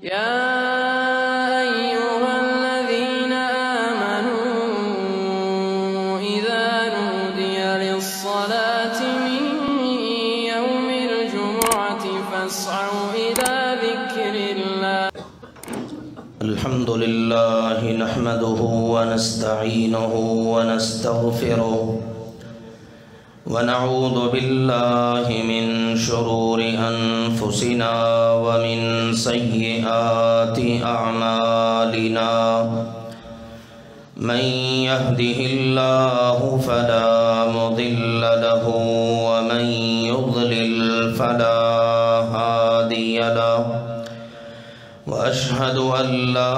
يا أيها الذين آمنوا إذا نودي للصلاة من يوم الجمعة فاسعوا إلى ذكر الله. الحمد لله نحمده ونستعينه ونستغفره ونعوذ بالله من شرور أنفسنا ومن سيئات أعمالنا من يهده الله فلا مضل له ومن يضلل فلا هادي له وأشهد أن لا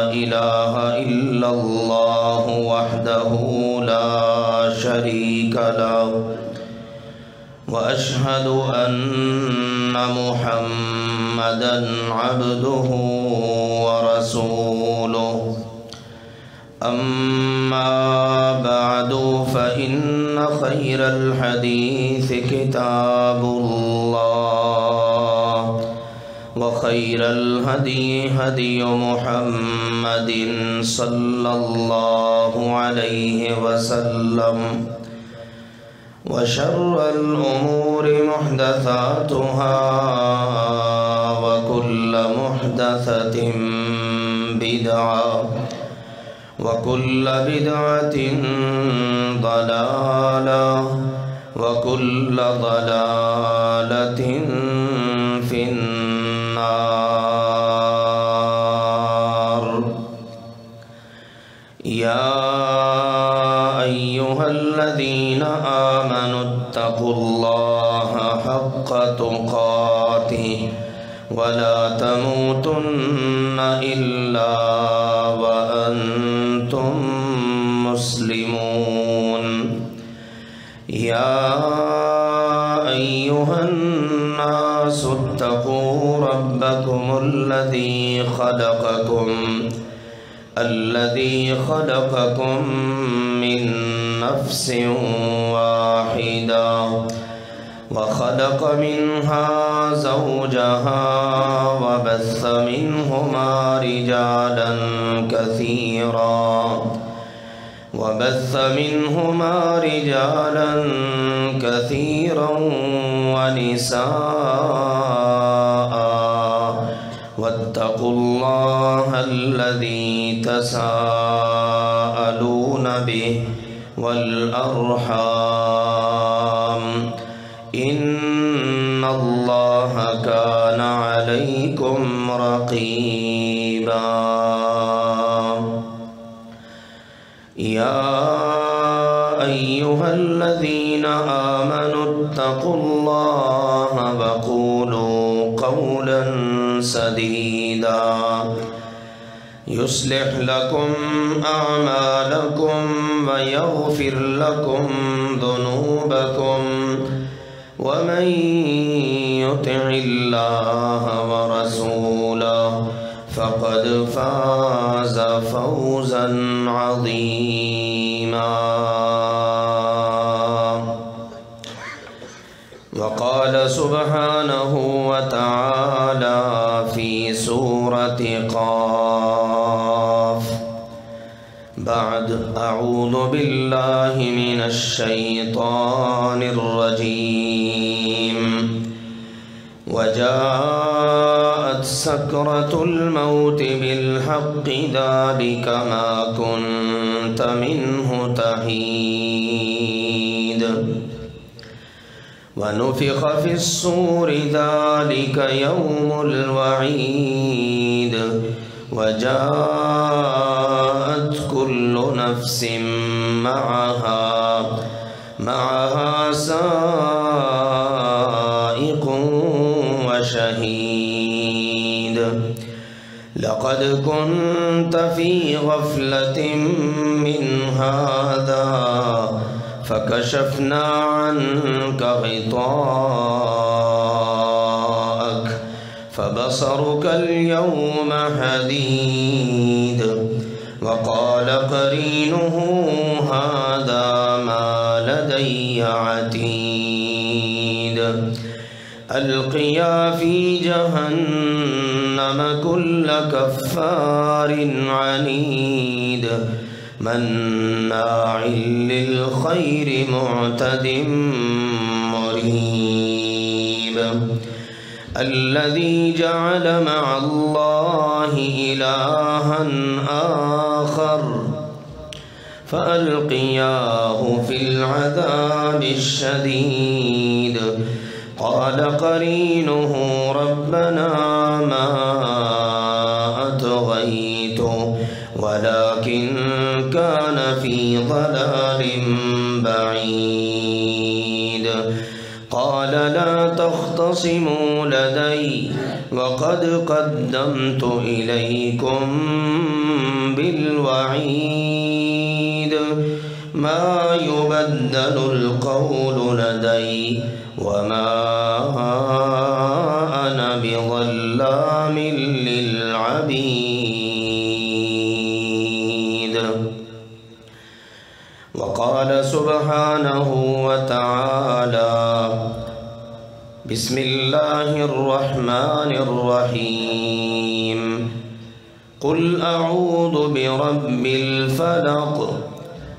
إله إلا الله وحده لا شريك له وأشهد أن محمدًا عبده ورسوله أما بعد فإن خير الحديث كتاب الله وخير الهدي هدي محمد صلى الله عليه وسلم وشر الأمور محدثاتها وكل محدثة بدعة وكل بدعة ضلالة وكل ضلالة في النار. يا أيها الذين آمنوا اتقوا الله حق تقاته ولا تموتن إلا وأنتم مسلمون. يا أيها الناس اتقوا ربكم الذي خلقكم من نفس واحدة وخلق منها زوجها وبث منهما رجالا كثيرا ونساء واتقوا الله الذي تساءلون به والأرحام إن الله كان عليكم رقيبا. يا أيها الذين آمنوا اتقوا الله وقولوا قولا سديدا يصلح لكم أعمالكم ويغفر لكم ذنوبكم ومن يطع الله ورسوله فقد فاز فوزا عظيما. وقال سبحانه وتعالى في سورة قاف بعد أعوذ بالله من الشيطان الرجيم وجاءت سكرة الموت بالحق ذلك ما كنت منه تحيد ونفخ في الصور ذلك يوم الوعيد وجاءت كل نفس معها سائق وشهيد لقد كنت في غفلة من هذا فكشفنا عنك غطاءك فبصرك اليوم حديد وقال قرينه هذا ما لدي عتيد القیا فی جہنم کل کفار عنید مناع للخیر معتد مریب الذي جعل مع الله إلها آخر فألقياه في العذاب الشديد قال قرينه ربنا ما أطغيته ولكن كان في ضلال بعيد قال لا تختصموا لدي وقد قدمت إليكم بالوعيد ما يبدل القول لدي وما أنا بظلام للعبيد وقال سبحانه وتعالى بسم الله الرحمن الرحيم قل أعوذ برب الفلق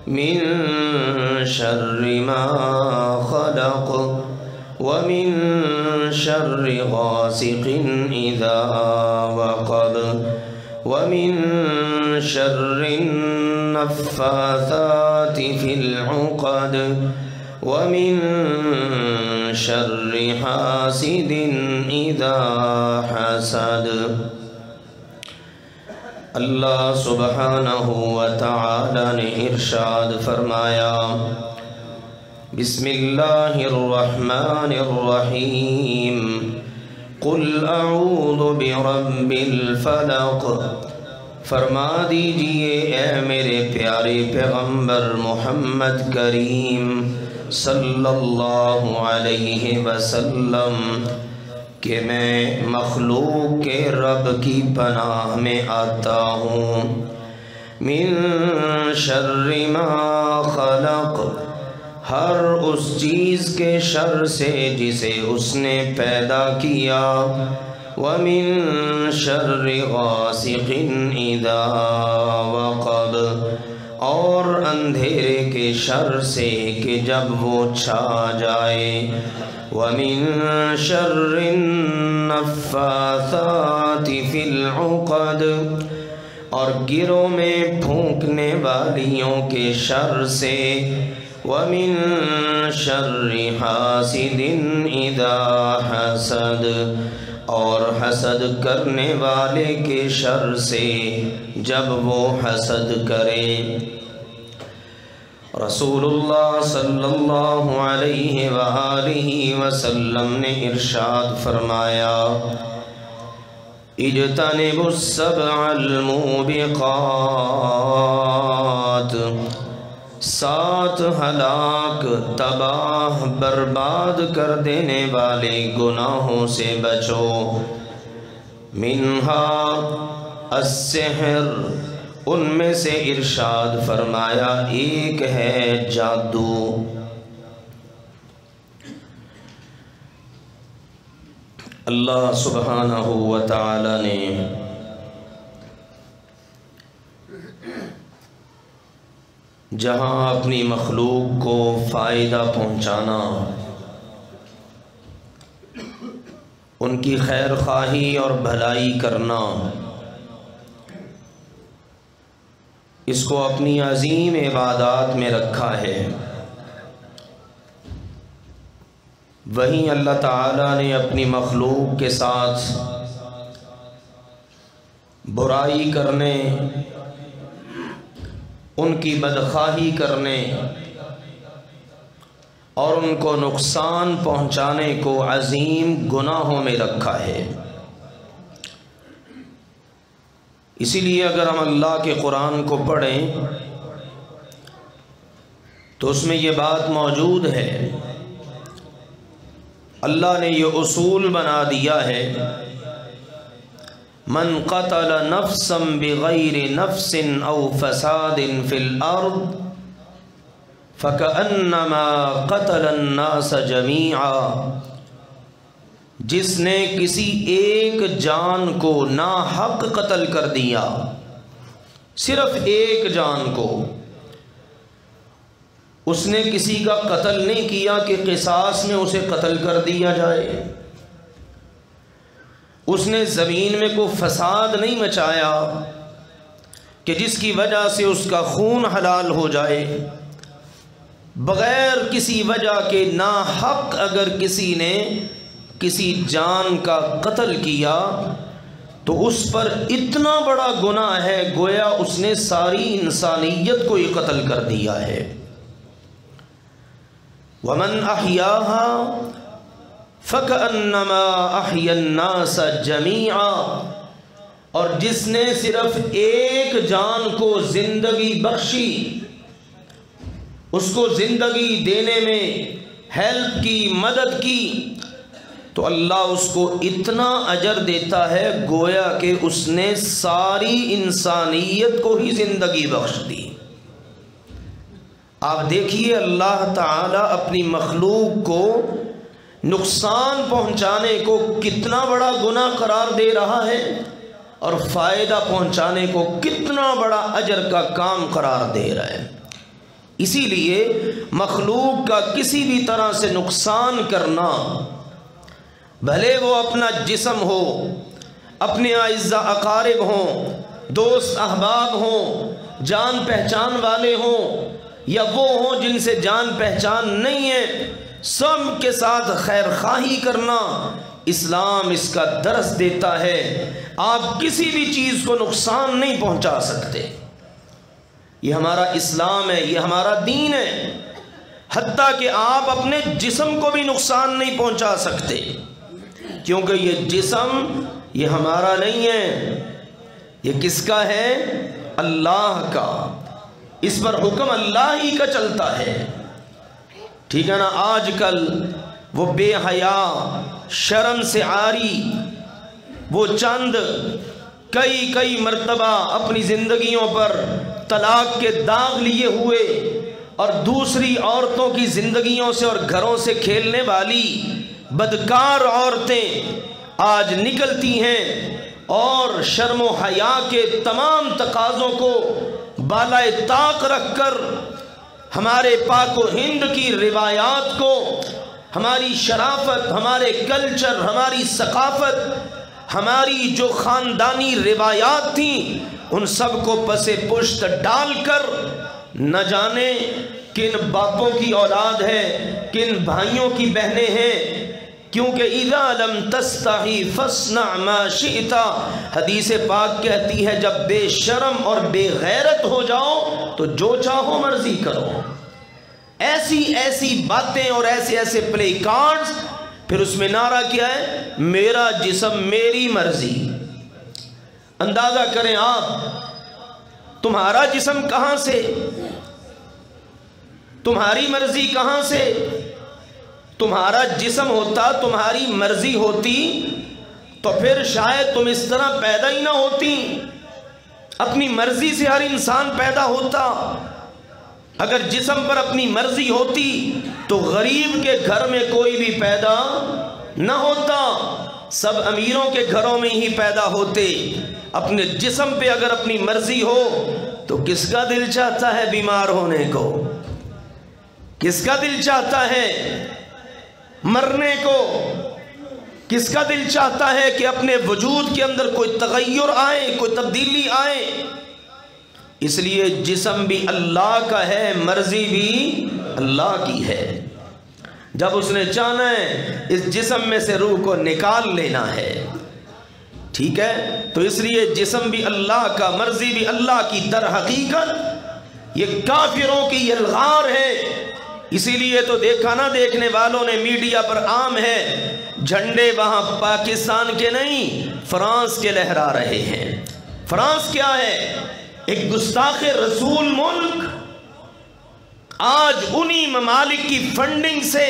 من شر ما خلق ومن شر غاسق إذا وقب ومن شر النفاثات في العقد ومن شر حاسد إذا حسد. اللہ سبحانہ وتعالی نے ارشاد فرمایا بسم اللہ الرحمن الرحیم قل اعوذ برب الفلق، فرما دیجئے اے میرے پیارے پیغمبر محمد کریم صلی اللہ علیہ وسلم کہ میں مخلوق کے رب کی پناہ میں آتا ہوں. من شر ما خلق، ہر اس چیز کے شر سے جسے اس نے پیدا کیا. ومن شر غاسق اذا وقب، اور اندھیرے کے شر سے کہ جب وہ چھا جائے. ومن شر النفاثات في العقد، اور گروں میں پھونکنے والیوں کے شر سے. ومن شر حاسد اذا حسد، اور حسد کرنے والے کے شر سے جب وہ حسد کرے. رسول اللہ صلی اللہ علیہ وآلہ وسلم نے ارشاد فرمایا اجتنبوا السبع الموبقات، 7 ہلاک تباہ برباد کر دینے والے گناہوں سے بچو. منہا السحر، ان میں سے ارشاد فرمایا ایک ہے جادو. اللہ سبحانہ وتعالی نے جہاں اپنی مخلوق کو فائدہ پہنچانا، ان کی خیر خواہی اور بھلائی کرنا، اس کو اپنی عظیم عبادات میں رکھا ہے، وہیں اللہ تعالیٰ نے اپنی مخلوق کے ساتھ برائی کرنے، ان کی بدخواہی کرنے اور ان کو نقصان پہنچانے کو عظیم گناہوں میں رکھا ہے. اسی لیے اگر ہم اللہ کے قرآن کو پڑھیں تو اس میں یہ بات موجود ہے، اللہ نے یہ اصول بنا دیا ہے من قتل نفسا بغیر نفس او فساد فی الارض فکأنما قتل الناس جمیعا جس نے کسی ایک جان کو ناحق قتل کر دیا، صرف ایک جان کو، اس نے کسی کا قتل نہیں کیا کہ قصاص میں اسے قتل کر دیا جائے، اس نے زمین میں کوئی فساد نہیں مچایا کہ جس کی وجہ سے اس کا خون حلال ہو جائے، بغیر کسی وجہ کے ناحق اگر کسی نے کسی جان کا قتل کیا تو اس پر اتنا بڑا گناہ ہے گویا اس نے ساری انسانیت کو ہی قتل کر دیا ہے۔ وَمَنْ أَحْيَاهَا فَكَأَنَّمَا أَحْيَا النَّاسَ جَمِيعًا، اور جس نے صرف ایک جان کو زندگی بخشی، اس کو زندگی دینے میں ہیلپ کی، مدد کی، تو اللہ اس کو اتنا اجر دیتا ہے گویا کہ اس نے ساری انسانیت کو ہی زندگی بخش دی۔ آپ دیکھیے اللہ تعالی اپنی مخلوق کو نقصان پہنچانے کو کتنا بڑا گناہ قرار دے رہا ہے اور فائدہ پہنچانے کو کتنا بڑا اجر کا کام قرار دے رہا ہے۔ اسی لیے مخلوق کا کسی بھی طرح سے نقصان کرنا، بھلے وہ اپنا جسم ہو، اپنے اعزاء اقارب ہوں، دوست احباب ہوں، جان پہچان والے ہوں، یا وہ ہوں جن سے جان پہچان نہیں ہے، سب کے ساتھ خیر خواہی کرنا اسلام اس کا درس دیتا ہے۔ آپ کسی بھی چیز کو نقصان نہیں پہنچا سکتے، یہ ہمارا اسلام ہے، یہ ہمارا دین ہے۔ حتیٰ کہ آپ اپنے جسم کو بھی نقصان نہیں پہنچا سکتے، کیونکہ یہ جسم یہ ہمارا نہیں ہے، یہ کس کا ہے؟ اللہ کا، اس پر حکم اللہ ہی کا چلتا ہے، ٹھیک ہے نا۔ آج کل وہ بے حیا، شرم سے عاری، وہ چند کئی مرتبہ اپنی زندگیوں پر طلاق کے داغ لیے ہوئے اور دوسری عورتوں کی زندگیوں سے اور گھروں سے کھیلنے والی بدکار عورتیں آج نکلتی ہیں اور شرم و حیا کے تمام تقاضوں کو بالائے طاق رکھ کر ہمارے پاک و ہند کی روایات کو، ہماری شرافت، ہمارے کلچر، ہماری ثقافت، ہماری جو خاندانی روایات تھیں، ان سب کو پس پشت ڈال کر نہ جانے کن باپوں کی اولاد ہے، کن بھائیوں کی بہنیں ہیں، کیونکہ اذا لم تستحی فاصنع ما شئت، حدیث پاک کہتی ہے جب بے شرم اور بے غیرت ہو جاؤ تو جو چاہو مرضی کرو۔ ایسی باتیں اور ایسے پلے کارڈز، پھر اس میں نعرہ کیا ہے؟ میرا جسم میری مرضی۔ اندازہ کریں آپ، تمہارا جسم کہاں سے، تمہاری مرضی کہاں سے؟ تمہارا جسم ہوتا، تمہاری مرضی ہوتی تو پھر شاید تم اس طرح پیدا ہی نہ ہوتی۔ اپنی مرضی سے ہر انسان پیدا ہوتا۔ اگر جسم پر اپنی مرضی ہوتی تو غریب کے گھر میں کوئی بھی پیدا نہ ہوتا، سب امیروں کے گھروں میں ہی پیدا ہوتے۔ اپنے جسم پہ اگر اپنی مرضی ہو تو کس کا دل چاہتا ہے بیمار ہونے کو؟ کس کا دل چاہتا ہے مرنے کو؟ کس کا دل چاہتا ہے کہ اپنے وجود کے اندر کوئی تغیر آئے، کوئی تبدیلی آئے؟ اس لیے جسم بھی اللہ کا ہے، مرضی بھی اللہ کی ہے۔ جب اس نے چاہنا ہے اس جسم میں سے روح کو نکال لینا ہے، ٹھیک ہے، تو اس لیے جسم بھی اللہ کا، مرضی بھی اللہ کی۔ در حقیقت یہ کافروں کی الغار ہے۔ اسی لیے تو دیکھا نہ دیکھنے والوں نے میڈیا پر عام ہے، جھنڈے وہاں پاکستان کے نہیں فرانس کے لہرا رہے ہیں۔ فرانس کیا ہے؟ ایک گستاخ رسول ملک۔ آج انہی ممالک کی فنڈنگ سے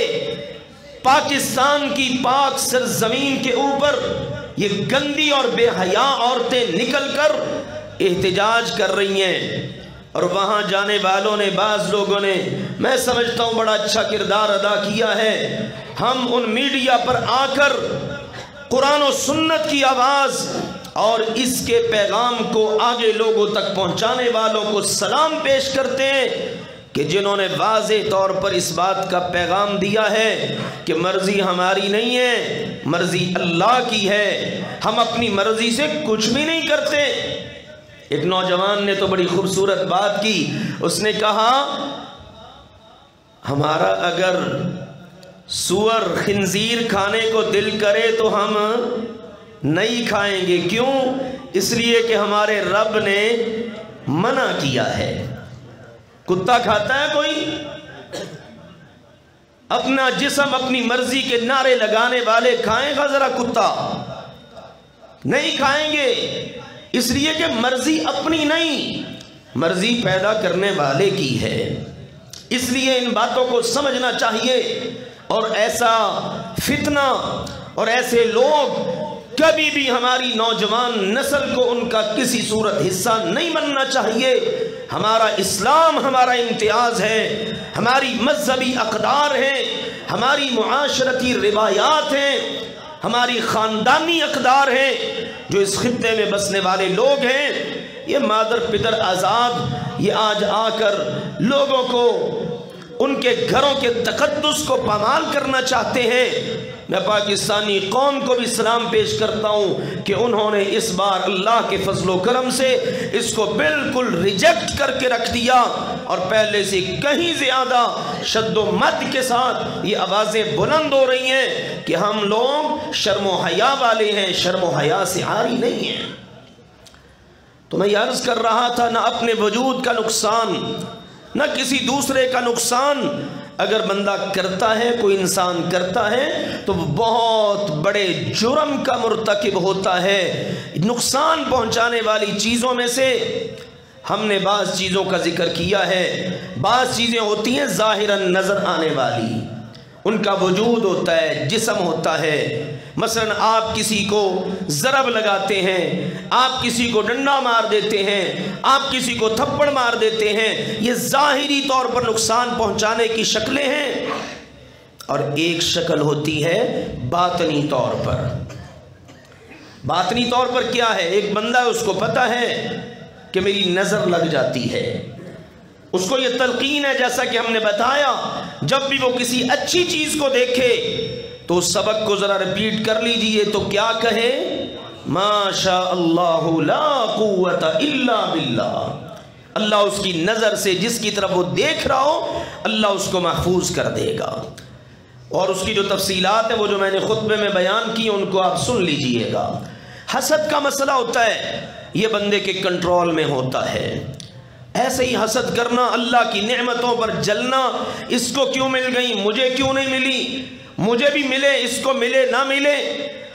پاکستان کی پاک سرزمین کے اوپر یہ گندی اور بے حیا عورتیں نکل کر احتجاج کر رہی ہیں، اور وہاں جانے والوں نے، بعض لوگوں نے، میں سمجھتا ہوں بڑا اچھا کردار ادا کیا ہے۔ ہم ان میڈیا پر آ کر قرآن و سنت کی آواز اور اس کے پیغام کو آگے لوگوں تک پہنچانے والوں کو سلام پیش کرتے ہیں کہ جنہوں نے واضح طور پر اس بات کا پیغام دیا ہے کہ مرضی ہماری نہیں ہے، مرضی اللہ کی ہے، ہم اپنی مرضی سے کچھ بھی نہیں کرتے۔ ایک نوجوان نے تو بڑی خوبصورت بات کی، اس نے کہا ہمارا اگر سور خنزیر کھانے کو دل کرے تو ہم نہیں کھائیں گے، کیوں؟ اس لیے کہ ہمارے رب نے منع کیا ہے۔ کتا کھاتا ہے کوئی؟ اپنا جسم اپنی مرضی کے نعرے لگانے والے کھائیں گا ذرا کتا؟ نہیں کھائیں گے، اس لیے کہ مرضی اپنی نہیں، مرضی پیدا کرنے والے کی ہے۔ اس لیے ان باتوں کو سمجھنا چاہیے، اور ایسا فتنہ اور ایسے لوگ کبھی بھی ہماری نوجوان نسل کو ان کا کسی صورت حصہ نہیں بننا چاہیے۔ ہمارا اسلام ہمارا امتیاز ہے، ہماری مذہبی اقدار ہیں، ہماری معاشرتی روایات ہیں، ہماری خاندانی اقدار ہیں۔ جو اس خطے میں بسنے والے لوگ ہیں، یہ مادر پدر آزاد، یہ آج آ کر لوگوں کو ان کے گھروں کے تقدس کو پامال کرنا چاہتے ہیں۔ میں پاکستانی قوم کو بھی سلام پیش کرتا ہوں کہ انہوں نے اس بار اللہ کے فضل و کرم سے اس کو بالکل ریجیکٹ کر کے رکھ دیا، اور پہلے سے کہیں زیادہ شد و مد کے ساتھ یہ آوازیں بلند ہو رہی ہیں کہ ہم لوگ شرم و حیا والے ہیں، شرم و حیا سے عاری نہیں ہیں۔ تو میں یہ عرض کر رہا تھا، نہ اپنے وجود کا نقصان نہ کسی دوسرے کا نقصان اگر بندہ کرتا ہے، کوئی انسان کرتا ہے، تو وہ بہت بڑے جرم کا مرتکب ہوتا ہے۔ نقصان پہنچانے والی چیزوں میں سے ہم نے بعض چیزوں کا ذکر کیا ہے۔ بعض چیزیں ہوتی ہیں ظاہراً نظر آنے والی، ان کا وجود ہوتا ہے، جسم ہوتا ہے۔ مثلا آپ کسی کو ضرب لگاتے ہیں، آپ کسی کو ڈنڈا مار دیتے ہیں، آپ کسی کو تھپڑ مار دیتے ہیں، یہ ظاہری طور پر نقصان پہنچانے کی شکلیں ہیں۔ اور ایک شکل ہوتی ہے باطنی طور پر۔ باطنی طور پر کیا ہے؟ ایک بندہ ہے، اس کو پتہ ہے کہ میری نظر لگ جاتی ہے، اس کو یہ تلقین ہے، جیسا کہ ہم نے بتایا، جب بھی وہ کسی اچھی چیز کو دیکھے تو اس سبق کو ذرا ریپیٹ کر لیجئے تو کیا کہے؟ ما شاء اللہ لا قوت الا باللہ۔ اللہ اس کی نظر سے جس کی طرف وہ دیکھ رہا ہو، اللہ اس کو محفوظ کر دے گا۔ اور اس کی جو تفصیلات ہیں وہ جو میں نے خطبے میں بیان کی ان کو آپ سن لیجئے گا۔ حسد کا مسئلہ ہوتا ہے، یہ بندے کے کنٹرول میں ہوتا ہے۔ ایسے ہی حسد کرنا، اللہ کی نعمتوں پر جلنا، اس کو کیوں مل گئی، مجھے کیوں نہیں ملی، مجھے بھی ملے، اس کو ملے نہ ملے۔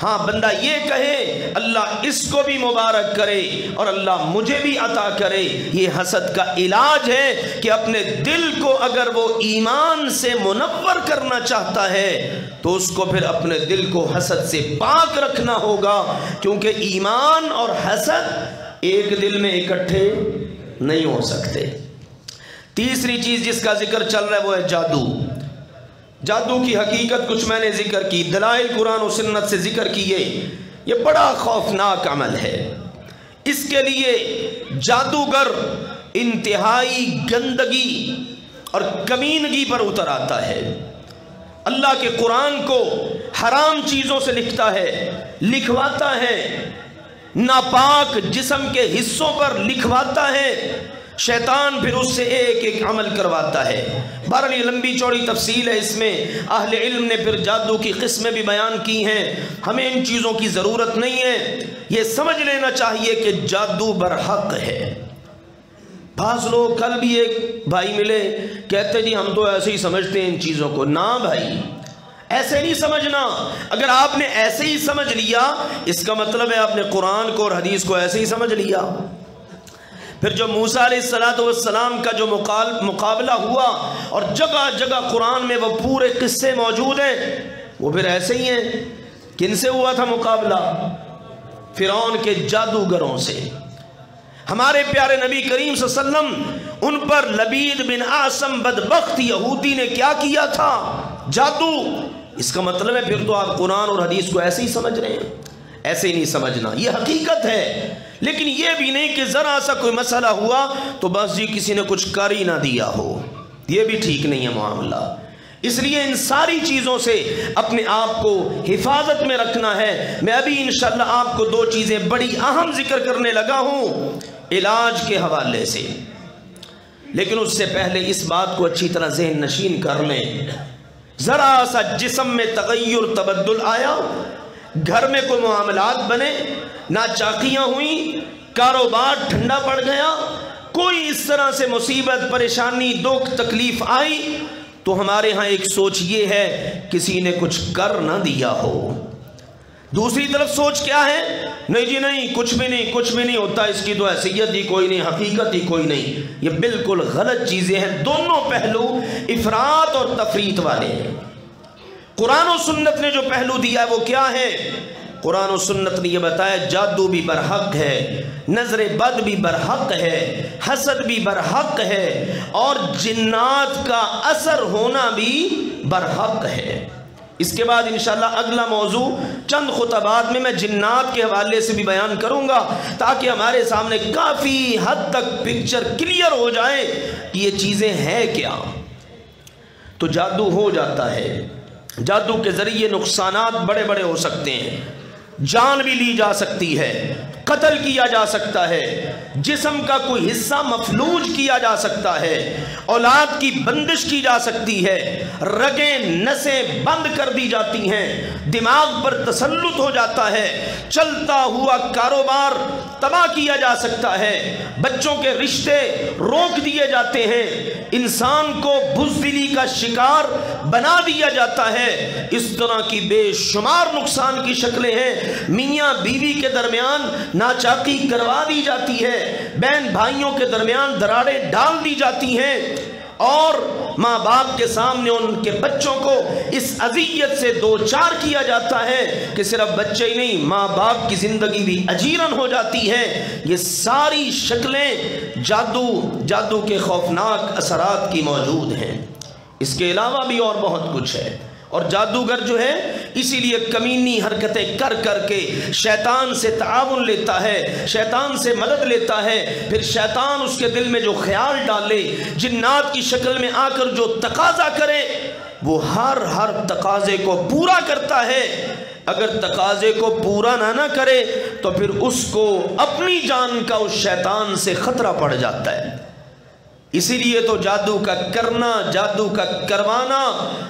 ہاں بندہ یہ کہے اللہ اس کو بھی مبارک کرے اور اللہ مجھے بھی عطا کرے۔ یہ حسد کا علاج ہے کہ اپنے دل کو اگر وہ ایمان سے منور کرنا چاہتا ہے تو اس کو پھر اپنے دل کو حسد سے پاک رکھنا ہوگا، کیونکہ ایمان اور حسد ایک دل میں اکٹھے نہیں ہو سکتے۔ تیسری چیز جس کا ذکر چل رہا ہے وہ ہے جادو۔ جادو کی حقیقت کچھ میں نے ذکر کی، دلائل قرآن و سنت سے ذکر کیے۔ یہ بڑا خوفناک عمل ہے، اس کے لیے جادوگر انتہائی گندگی اور کمینگی پر اتر آتا ہے۔ اللہ کے قرآن کو حرام چیزوں سے لکھتا ہے، لکھواتا ہے، ناپاک جسم کے حصوں پر لکھواتا ہے، شیطان پھر اس سے ایک ایک عمل کرواتا ہے۔ بہرحال یہ لمبی چوڑی تفصیل ہے، اس میں اہل علم نے پھر جادو کی قسمیں بھی بیان کی ہیں، ہمیں ان چیزوں کی ضرورت نہیں ہے۔ یہ سمجھ لینا چاہیے کہ جادو برحق ہے۔ بعض لوگ، کل بھی ایک بھائی ملے، کہتے جی ہم تو ایسے ہی سمجھتے ہیں ان چیزوں کو۔ نہ بھائی، ایسے نہیں سمجھنا۔ اگر آپ نے ایسے ہی سمجھ لیا اس کا مطلب ہے آپ نے قرآن کو اور حدیث کو ایسے ہی سمجھ لیا۔ پھر جو موسیٰ علیہ السلام کا جو مقابلہ ہوا اور جگہ جگہ قرآن میں وہ پورے قصے موجود ہیں، وہ پھر ایسے ہی ہیں۔ کن سے ہوا تھا مقابلہ؟ فرعون کے جادوگروں سے۔ ہمارے پیارے نبی کریم صلی اللہ علیہ وسلم، ان پر لبید بن اعصم بدبخت یہودی نے کیا کیا تھا؟ جادو۔ اس کا مطلب ہے پھر تو آپ قرآن اور حدیث کو ایسے ہی سمجھ رہے ہیں. ایسے ہی نہیں سمجھنا، یہ حقیقت ہے. لیکن یہ بھی نہیں کہ ذرا سا کوئی مسئلہ ہوا تو بس جی کسی نے کچھ کر ہی نہ دیا ہو، یہ بھی ٹھیک نہیں ہے معاملہ. اس لیے ان ساری چیزوں سے اپنے آپ کو حفاظت میں رکھنا ہے. میں ابھی انشاءاللہ آپ کو دو چیزیں بڑی اہم ذکر کرنے لگا ہوں علاج کے حوالے سے، لیکن اس سے پہلے اس بات کو اچھی طرح ذہن نشین کر لیں. ذرا سا جسم میں تغیر تبدل آیا، گھر میں کوئی معاملات بنے، ناچاکیاں ہوئیں، کاروبار ٹھنڈا پڑ گیا، کوئی اس طرح سے مصیبت پریشانی دکھ تکلیف آئی، تو ہمارے ہاں ایک سوچ یہ ہے کسی نے کچھ کر نہ دیا ہو. دوسری طرف سوچ کیا ہے؟ نہیں جی نہیں، کچھ بھی نہیں ہوتا، اس کی تو حیثیت ہی کوئی نہیں، حقیقت ہی کوئی نہیں. یہ بالکل غلط چیزیں ہیں. دونوں پہلو افراط اور تفریط والے ہیں. قرآن و سنت نے جو پہلو دیا ہے وہ کیا ہے؟ قرآن و سنت نے یہ بتایا جادو بھی برحق ہے، نظر بد بھی برحق ہے، حسد بھی برحق ہے، اور جنات کا اثر ہونا بھی برحق ہے. اس کے بعد انشاءاللہ اگلا موضوع چند خطبات میں جنات کے حوالے سے بھی بیان کروں گا، تاکہ ہمارے سامنے کافی حد تک پکچر کلیئر ہو جائے کہ یہ چیزیں ہیں کیا. تو جادو ہو جاتا ہے، جادو کے ذریعے نقصانات بڑے بڑے ہو سکتے ہیں، جان بھی لی جا سکتی ہے، قتل کیا جا سکتا ہے، جسم کا کوئی حصہ مفلوج کیا جا سکتا ہے، اولاد کی بندش کی جا سکتی ہے، رگیں نسیں بند کر دی جاتی ہیں، دماغ پر تسلط ہو جاتا ہے، چلتا ہوا کاروبار تباہ کیا جا سکتا ہے، بچوں کے رشتے روک دیے جاتے ہیں، انسان کو بزدلی کا شکار بنا دیا جاتا ہے. اس طرح کی بے شمار نقصان کی شکلیں ہیں. میاں بیوی کے درمیان ناچاکی کروا دی جاتی ہے، بہن بھائیوں کے درمیان دراڑیں ڈال دی جاتی ہیں، اور ماں باپ کے سامنے ان کے بچوں کو اس اذیت سے دوچار کیا جاتا ہے کہ صرف بچے ہی نہیں، ماں باپ کی زندگی بھی اجیرن ہو جاتی ہے. یہ ساری شکلیں جادو کے خوفناک اثرات کی موجود ہیں. اس کے علاوہ بھی اور بہت کچھ ہے. اور جادوگر جو ہے اسی لیے کمینی حرکتیں کر کر کے شیطان سے تعاون لیتا ہے، شیطان سے مدد لیتا ہے. پھر شیطان اس کے دل میں جو خیال ڈالے، جنات کی شکل میں آ کر جو تقاضا کرے، وہ ہر تقاضے کو پورا کرتا ہے. اگر تقاضے کو پورا نہ کرے تو پھر اس کو اپنی جان کا اس شیطان سے خطرہ پڑ جاتا ہے. اسی لیے تو جادو کا کرنا، جادو کا کروانا،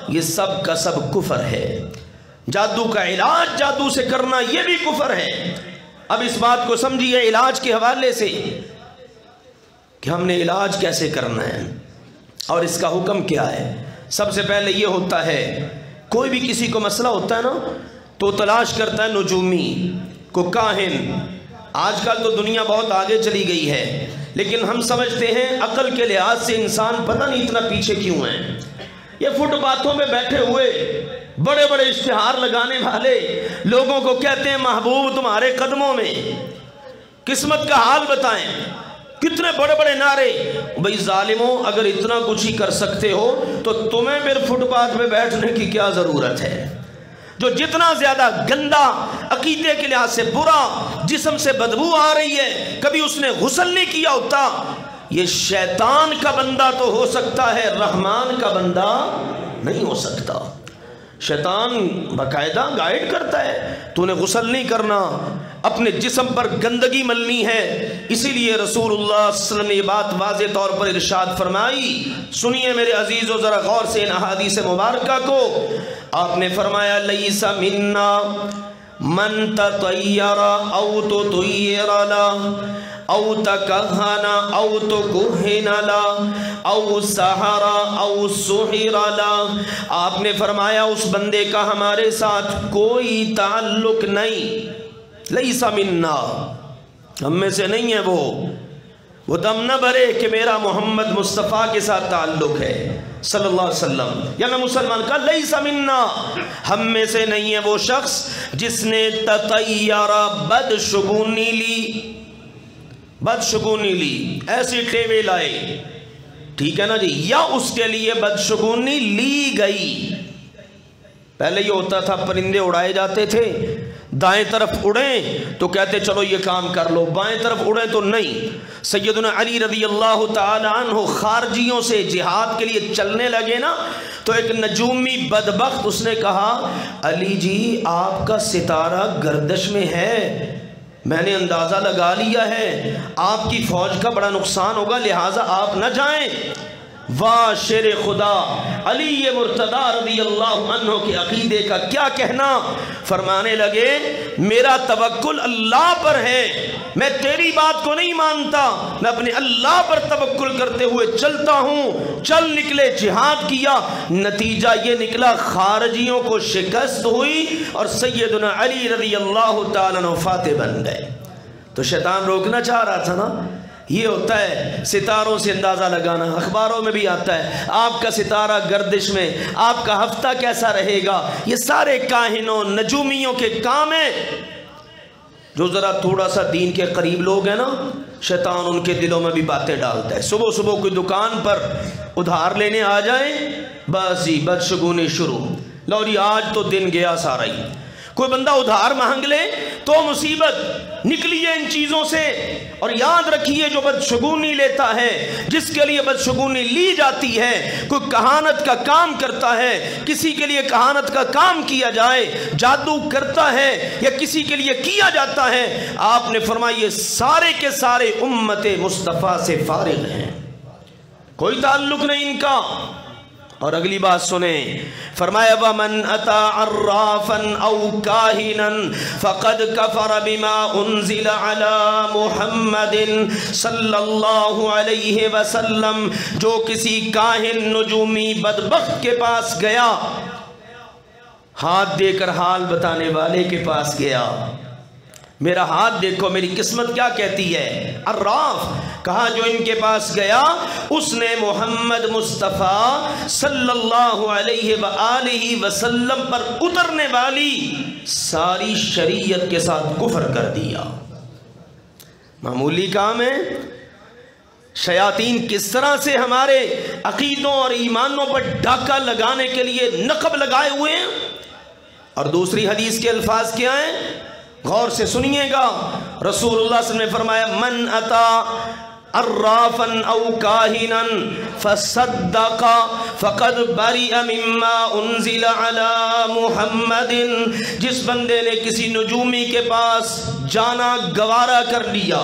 یہ سب کا سب کفر ہے. جادو کا علاج جادو سے کرنا یہ بھی کفر ہے. اب اس بات کو سمجھیے علاج کے حوالے سے کہ ہم نے علاج کیسے کرنا ہے اور اس کا حکم کیا ہے. سب سے پہلے یہ ہوتا ہے، کوئی بھی کسی کو مسئلہ ہوتا ہے نا تو تلاش کرتا ہے نجومی کو، کاہن. آج کل تو دنیا بہت آگے چلی گئی ہے، لیکن ہم سمجھتے ہیں عقل کے لحاظ سے انسان پتہ نہیں اتنا پیچھے کیوں ہے. یہ فٹ پاتھوں میں بیٹھے ہوئے بڑے بڑے اشتہار لگانے والے لوگوں کو کہتے ہیں محبوب تمہارے قدموں میں، قسمت کا حال بتائیں، کتنے بڑے بڑے نعرے. بھئی ظالموں، اگر اتنا کچھ ہی کر سکتے ہو تو تمہیں پھر فٹ پاتھ پہ بیٹھنے کی کیا ضرورت ہے؟ جو جتنا زیادہ گندا، عقیدے کے لحاظ سے برا، جسم سے بدبو آ رہی ہے، کبھی اس نے غسل نہیں کیا ہوتا، یہ شیطان کا بندہ تو ہو سکتا ہے، رحمان کا بندہ نہیں ہو سکتا. شیطان باقاعدہ گائیڈ کرتا ہے، تو نے غسل نہیں کرنا، اپنے جسم پر گندگی ملنی ہے. اسی لیے رسول اللہ صلی اللہ علیہ وسلم نے یہ بات واضح طور پر ارشاد فرمائی. سنیے میرے عزیزو ذرا غور سے ان احادیث مبارکہ کو. آپ نے فرمایا لیس منا من تطیر او تطیر لا او تکہن او تکہن لا او سحر او سحر لا. آپ نے فرمایا اس بندے کا ہمارے ساتھ کوئی تعلق نہیں. لیس منا، ہم میں سے نہیں ہے. وہ دم نہ بھرے کہ میرا محمد مصطفیٰ کے ساتھ تعلق ہے صلی اللہ علیہ وسلم. یا نہ مسلمان کا لیس منا، ہم میں سے نہیں ہے وہ شخص جس نے تطیرہ بدشگونی لی، ایسی ٹیوے لائے، ٹھیک ہے نا جی، یا اس کے لیے بدشگونی لی گئی. پہلے یہ ہوتا تھا پرندے اڑائے جاتے تھے، دائیں طرف اڑیں تو کہتے چلو یہ کام کر لو، بائیں طرف اڑیں تو نہیں۔ سیدنا علی رضی اللہ تعالی عنہ خارجیوں سے جہاد کے لیے چلنے لگے نا، تو ایک نجومی بدبخت اس نے کہا علی جی آپ کا ستارہ گردش میں ہے، میں نے اندازہ لگا لیا ہے آپ کی فوج کا بڑا نقصان ہوگا، لہٰذا آپ نہ جائیں۔ واہ شیر خدا، علی مرتضیٰ رضی اللہ عنہ کے عقیدے کا کیا کہنا۔ فرمانے لگے میرا توکل اللہ پر ہے، میں تیری بات کو نہیں مانتا، میں اپنے اللہ پر توکل کرتے ہوئے چلتا ہوں۔ چل نکلے، جہاد کیا، نتیجہ یہ نکلا خارجیوں کو شکست ہوئی اور سیدنا علی رضی اللہ تعالیٰ عنہ فاتح بن گئے۔ تو شیطان روکنا چاہ رہا تھا نا، یہ ہوتا ہے ستاروں سے اندازہ لگانا۔ اخباروں میں بھی آتا ہے آپ کا ستارہ گردش میں، آپ کا ہفتہ کیسا رہے گا، یہ سارے کاہنوں نجومیوں کے کام ہیں۔ جو ذرا تھوڑا سا دین کے قریب لوگ ہیں نا، شیطان ان کے دلوں میں بھی باتیں ڈالتا ہے۔ صبح صبح کوئی دکان پر ادھار لینے آ جائیں، بس جی بدشگونی شروع، لو جی آج تو دن گیا سارا ہی۔ کوئی بندہ ادھار مانگ لے تو مصیبت، نکلیے ان چیزوں سے۔ اور یاد رکھیے جو بدشگونی لیتا ہے، جس کے لیے بدشگونی لی جاتی ہے، کوئی کہانت کا کام کرتا ہے، کسی کے لیے کہانت کا کام کیا جائے، جادو کرتا ہے یا کسی کے لیے کیا جاتا ہے، آپ نے فرمایا یہ سارے کے سارے امت مصطفیٰ سے فارغ ہیں، کوئی تعلق نہیں ان کا۔ اور اگلی بات سنیں، فرمایا وَمَنْ أَتَى عَرَّافًا أَوْ كَاهِنًا فَقَدْ كَفَرَ بِمَا أُنزِلَ عَلَى مُحَمَّدٍ صلی اللہ علیہ وسلم۔ جو کسی کاہن نجومی بدبخت کے پاس گیا، ہاتھ دے کر حال بتانے والے کے پاس گیا، میرا ہاتھ دیکھو میری قسمت کیا کہتی ہے، عراف کہا جو ان کے پاس گیا اس نے محمد مصطفیٰ صلی اللہ علیہ وآلہ وسلم پر اترنے والی ساری شریعت کے ساتھ کفر کر دیا۔ معمولی کام ہے؟ شیاطین کس طرح سے ہمارے عقیدوں اور ایمانوں پر ڈاکہ لگانے کے لیے نقب لگائے ہوئے ہیں۔ اور دوسری حدیث کے الفاظ کیا ہیں، غور سے سنیے گا۔ رسول اللہ صلی اللہ علیہ وسلم نے فرمایا من اتا عرافا او کاہنا فصدق فقد بریء مما انزل علی محمد۔ جس بندے نے کسی نجومی کے پاس جانا گوارا کر لیا،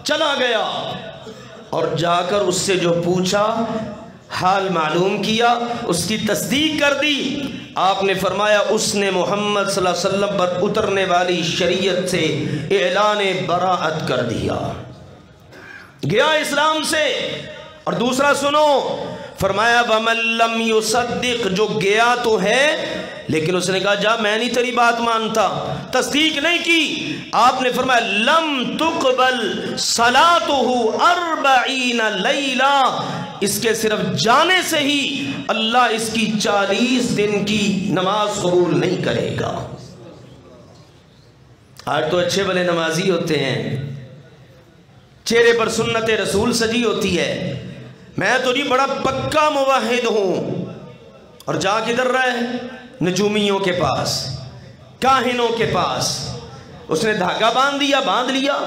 چلا گیا اور جا کر اس سے جو پوچھا، حال معلوم کیا، اس کی تصدیق کر دی، آپ نے فرمایا اس نے محمد صلی اللہ علیہ وسلم پر اترنے والی شریعت سے اعلان براءت کر دیا، گیا اسلام سے۔ اور دوسرا سنو، فرمایا وَمَن لَّمْ يُصَدِّقْ، جو گیا تو ہے لیکن اس نے کہا جا میں نہیں تیری بات مانتا، تصدیق نہیں کی، آپ نے فرمایا لَمْ تُقْبَلْ صَلَاتُهُ 40 لَيْلَةً، اس کے صرف جانے سے ہی اللہ اس کی 40 دن کی نماز قبول نہیں کرے گا۔ آج تو اچھے بھلے نمازی ہوتے ہیں، چہرے پر سنت رسول سجی ہوتی ہے، میں تو جی بڑا پکا موحد ہوں، اور جا کدھر رہا ہے؟ نجومیوں کے پاس، کاہنوں کے پاس۔ اس نے دھاگا باندھ لیا،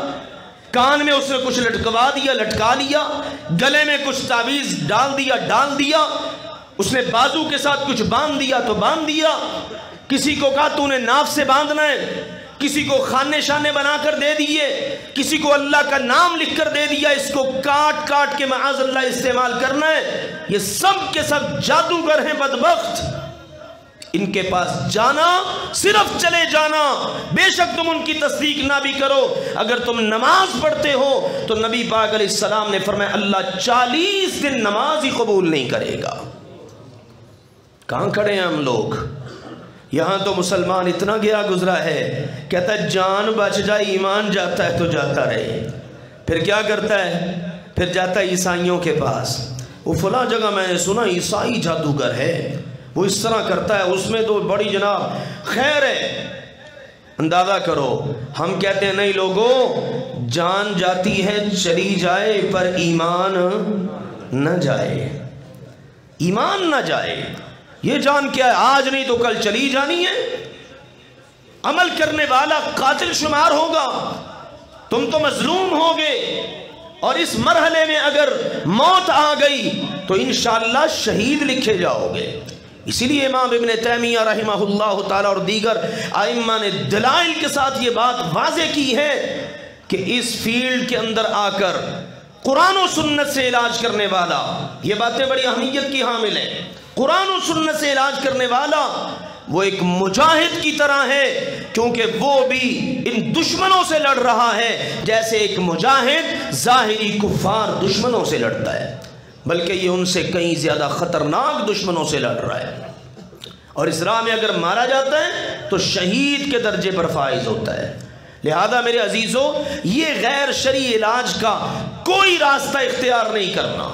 کان میں اس نے کچھ لٹکوا دیا، لٹکا لیا، گلے میں کچھ تعویذ ڈال دیا، اس نے بازو کے ساتھ کچھ باندھ دیا تو باندھ دیا، کسی کو کہا تو نے ناف سے باندھنا ہے، کسی کو خانے شانے بنا کر دے دیے، کسی کو اللہ کا نام لکھ کر دے دیا، اس کو کاٹ کاٹ کے معاذ اللہ استعمال کرنا ہے۔ یہ سب کے سب جادوگر ہیں بدبخت۔ ان کے پاس جانا، صرف چلے جانا، بے شک تم ان کی تصدیق نہ بھی کرو، اگر تم نماز پڑھتے ہو تو نبی پاک علیہ السلام نے فرمایا اللہ 40 دن نماز ہی قبول نہیں کرے گا۔ کہاں کھڑے ہیں ہم لوگ؟ یہاں تو مسلمان اتنا گیا گزرا ہے، کہتا ہے جان بچ جائے، ایمان جاتا ہے تو جاتا رہے۔ پھر کیا کرتا ہے؟ پھر جاتا ہے عیسائیوں کے پاس، وہ فلاں جگہ میں نے سنا عیسائی جادوگر ہے، وہ اس طرح کرتا ہے، اس میں تو بڑی جناب خیر ہے۔ اندازہ کرو، ہم کہتے ہیں نہیں لوگوں، جان جاتی ہے چلی جائے پر ایمان نہ جائے، ایمان نہ جائے۔ یہ جان کیا ہے آج نہیں تو کل چلی جانی ہے. عمل کرنے والا قاتل شمار ہوگا. تم تو مظلوم ہوگے اور اس مرحلے میں اگر موت آ گئی تو انشاءاللہ شہید لکھے جاؤ گے. اسی لیے امام ابن تیمیہ رحمہ اللہ تعالی اور دیگر ائمہ نے دلائل کے ساتھ یہ بات واضح کی ہے کہ اس فیلڈ کے اندر آ کر قرآن و سنت سے علاج کرنے والا، یہ باتیں بڑی اہمیت کی حامل ہیں، قرآن و سنت سے علاج کرنے والا وہ ایک مجاہد کی طرح ہے، کیونکہ وہ بھی ان دشمنوں سے لڑ رہا ہے جیسے ایک مجاہد ظاہری کفار دشمنوں سے لڑتا ہے، بلکہ یہ ان سے کہیں زیادہ خطرناک دشمنوں سے لڑ رہا ہے. اور اس راہ میں اگر مارا جاتا ہے تو شہید کے درجے پر فائز ہوتا ہے. لہذا میرے عزیزو، یہ غیر شرعی علاج کا کوئی راستہ اختیار نہیں کرنا،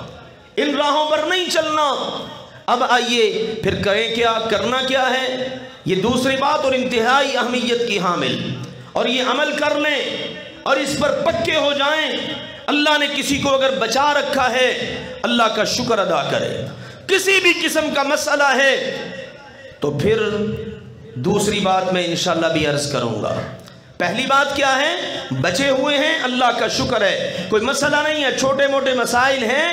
ان راہوں پر نہیں چلنا. اب آئیے پھر کریں کیا، کرنا کیا ہے، یہ دوسری بات اور انتہائی اہمیت کی حامل. اور یہ عمل کر لیں اور اس پر پکے ہو جائیں. اللہ نے کسی کو اگر بچا رکھا ہے اللہ کا شکر ادا کرے. کسی بھی قسم کا مسئلہ ہے تو پھر دوسری بات میں انشاءاللہ بھی عرض کروں گا. پہلی بات کیا ہے، بچے ہوئے ہیں اللہ کا شکر ہے، کوئی مسئلہ نہیں ہے، چھوٹے موٹے مسائل ہیں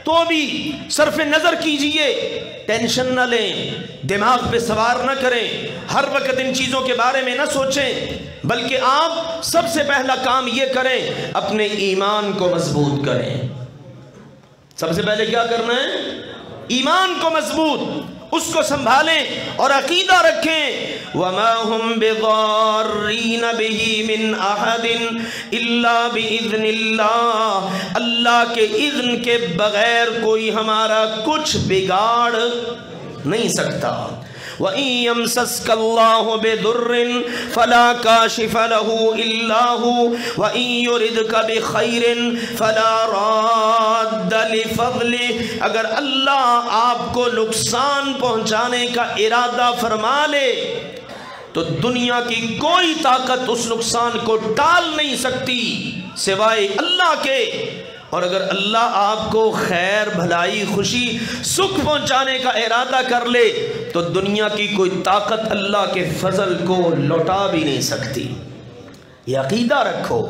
تو بھی صرف نظر کیجئے، ٹینشن نہ لیں، دماغ پہ سوار نہ کریں، ہر وقت ان چیزوں کے بارے میں نہ سوچیں، بلکہ آپ سب سے پہلا کام یہ کریں اپنے ایمان کو مضبوط کریں. سب سے پہلے کیا کرنا ہے، ایمان کو مضبوط، اس کو سنبھالیں اور عقیدہ رکھیں. وَمَا هُمْ بِضَارِّينَ بِهِ مِنْ أَحَدٍ إِلَّا بِإِذْنِ اللَّهِ، اللہ کے اذن کے بغیر کوئی ہمارا کچھ بگاڑ نہیں سکتا. وَإِن يَمْسَسْكَ اللَّهُ بِضُرٍّ فَلَا كَاشِفَ لَهُ إِلَّا هُوَ وَإِن يُرِدْكَ بِخَيْرٍ فَلَا رَادَّ لِفَضْلِهِ، اگر اللہ آپ کو نقصان پہنچانے کا ارادہ فرما لے تو دنیا کی کوئی طاقت اس نقصان کو ٹال نہیں سکتی سوائے اللہ کے. اور اگر اللہ آپ کو خیر بھلائی خوشی سکھ پہنچانے کا ارادہ کر لے تو دنیا کی کوئی طاقت اللہ کے فضل کو لوٹا بھی نہیں سکتی. یہ عقیدہ رکھو.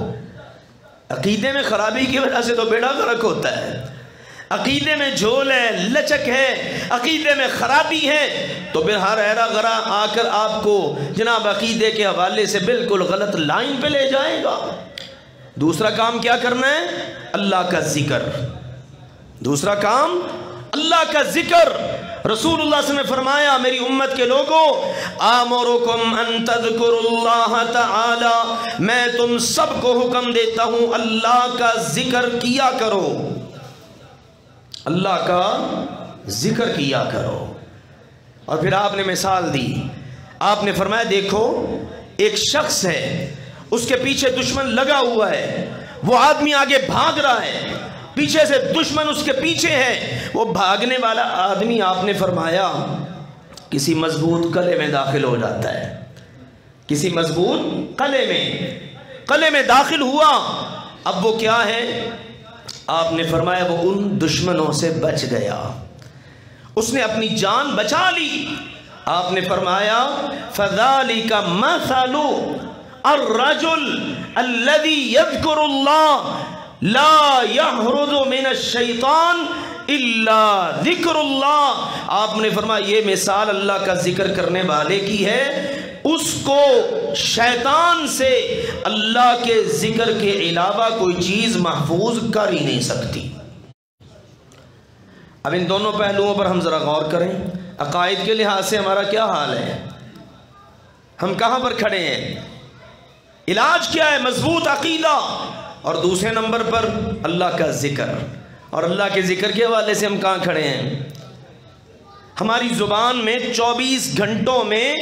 عقیدے میں خرابی کی وجہ سے تو بیڑا غرق ہوتا ہے. عقیدے میں جھول ہے، لچک ہے، عقیدے میں خرابی ہے تو پھر ہر ایرا غرا آ کر آپ کو جناب عقیدے کے حوالے سے بالکل غلط لائن پہ لے جائے گا. دوسرا کام کیا کرنا ہے، اللہ کا ذکر. دوسرا کام اللہ کا ذکر. رسول اللہ صلی اللہ علیہ وسلم نے فرمایا میری امت کے لوگوں، آمرکم ان تذکروا اللہ تعالی، میں تم سب کو حکم دیتا ہوں اللہ کا ذکر کیا کرو، اللہ کا ذکر کیا کرو. اور پھر آپ نے مثال دی، آپ نے فرمایا دیکھو ایک شخص ہے، اس کے پیچھے دشمن لگا ہوا ہے، وہ آدمی آگے بھاگ رہا ہے، پیچھے سے دشمن اس کے پیچھے ہے. وہ بھاگنے والا آدمی آپ نے فرمایا کسی مضبوط قلعے میں داخل ہو جاتا ہے، کسی مضبوط قلعے میں داخل ہوا. اب وہ کیا ہے، آپ نے فرمایا وہ ان دشمنوں سے بچ گیا، اس نے اپنی جان بچا لی. آپ نے فرمایا فَذَلِكَ مَثَلُ الرجل الذي يذكر الله لا يحرز من الشيطان الا ذکر اللہ. آپ نے فرمایا یہ مثال اللہ کا ذکر کرنے والے کی ہے، اس کو شیطان سے اللہ کے ذکر کے علاوہ کوئی چیز محفوظ کر ہی نہیں سکتی. اب ان دونوں پہلوؤں پر ہم ذرا غور کریں. عقائد کے لحاظ سے ہمارا کیا حال ہے، ہم کہاں پر کھڑے ہیں، علاج کیا ہے، مضبوط عقیدہ، اور دوسرے نمبر پر اللہ کا ذکر. اور اللہ کے ذکر کے حوالے سے ہم کہاں کھڑے ہیں. ہماری زبان میں 24 گھنٹوں میں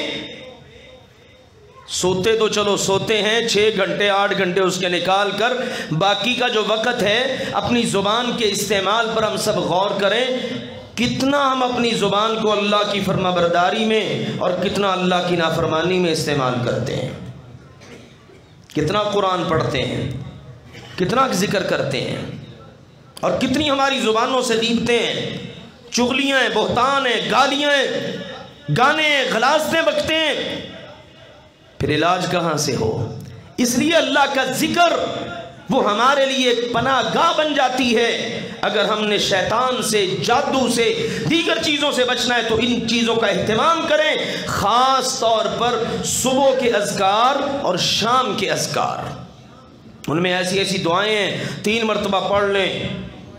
سوتے تو چلو سوتے ہیں 6 گھنٹے 8 گھنٹے اس کے نکال کر باقی کا جو وقت ہے اپنی زبان کے استعمال پر ہم سب غور کریں. کتنا ہم اپنی زبان کو اللہ کی فرما برداری میں اور کتنا اللہ کی نافرمانی میں استعمال کرتے ہیں. کتنا قرآن پڑھتے ہیں، کتنا ذکر کرتے ہیں، اور کتنی ہماری زبانوں سے غیبتیں ہیں، چغلیاں ہیں، بہتان ہیں، گالیاں ہیں، گانے ہیں، غلاظتیں بکتے ہیں، پھر علاج کہاں سے ہو؟ اس لیے اللہ کا ذکر وہ ہمارے لیے ایک پناہ گاہ بن جاتی ہے۔ اگر ہم نے شیطان سے، جادو سے، دیگر چیزوں سے بچنا ہے تو ان چیزوں کا اہتمام کریں، خاص طور پر صبح کے اذکار اور شام کے اذکار۔ ان میں ایسی ایسی دعائیں ہیں، 3 مرتبہ پڑھ لیں،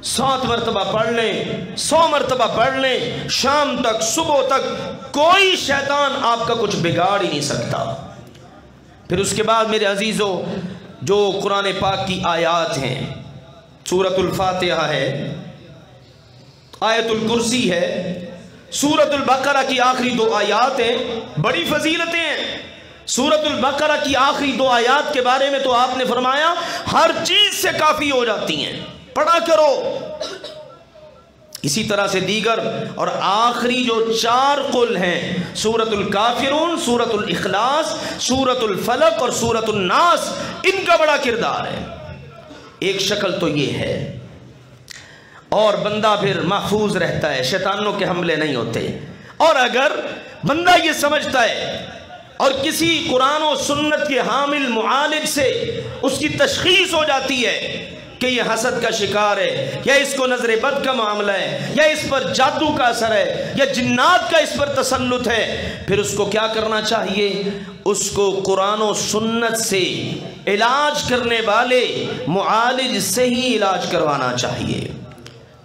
7 مرتبہ پڑھ لیں، 100 مرتبہ پڑھ لیں، شام تک، صبح تک کوئی شیطان آپ کا کچھ بگاڑ ہی نہیں سکتا۔ پھر اس کے بعد میرے عزیزو جو قرآن پاک کی آیات ہیں، سورۃ الفاتحہ ہے، آیت الکرسی ہے، سورۃ البقرہ کی آخری 2 آیات ہیں، بڑی فضیلتیں ہیں۔ سورۃ البقرہ کی آخری 2 آیات کے بارے میں تو آپ نے فرمایا ہر چیز سے کافی ہو جاتی ہیں، پڑھا کرو۔ اسی طرح سے دیگر اور آخری جو 4 قل ہیں، سورۃ الکافرون، سورۃ الاخلاص، سورۃ الفلق اور سورۃ الناس، ان کا بڑا کردار ہے۔ ایک شکل تو یہ ہے، اور بندہ پھر محفوظ رہتا ہے، شیطانوں کے حملے نہیں ہوتے۔ اور اگر بندہ یہ سمجھتا ہے اور کسی قرآن و سنت کے حامل معالج سے اس کی تشخیص ہو جاتی ہے کہ یہ حسد کا شکار ہے، یا اس کو نظر بد کا معاملہ ہے، یا اس پر جادو کا اثر ہے، یا جنات کا اس پر تسلط ہے، پھر اس کو کیا کرنا چاہیے؟ اس کو قرآن و سنت سے علاج کرنے والے معالج سے ہی علاج کروانا چاہیے،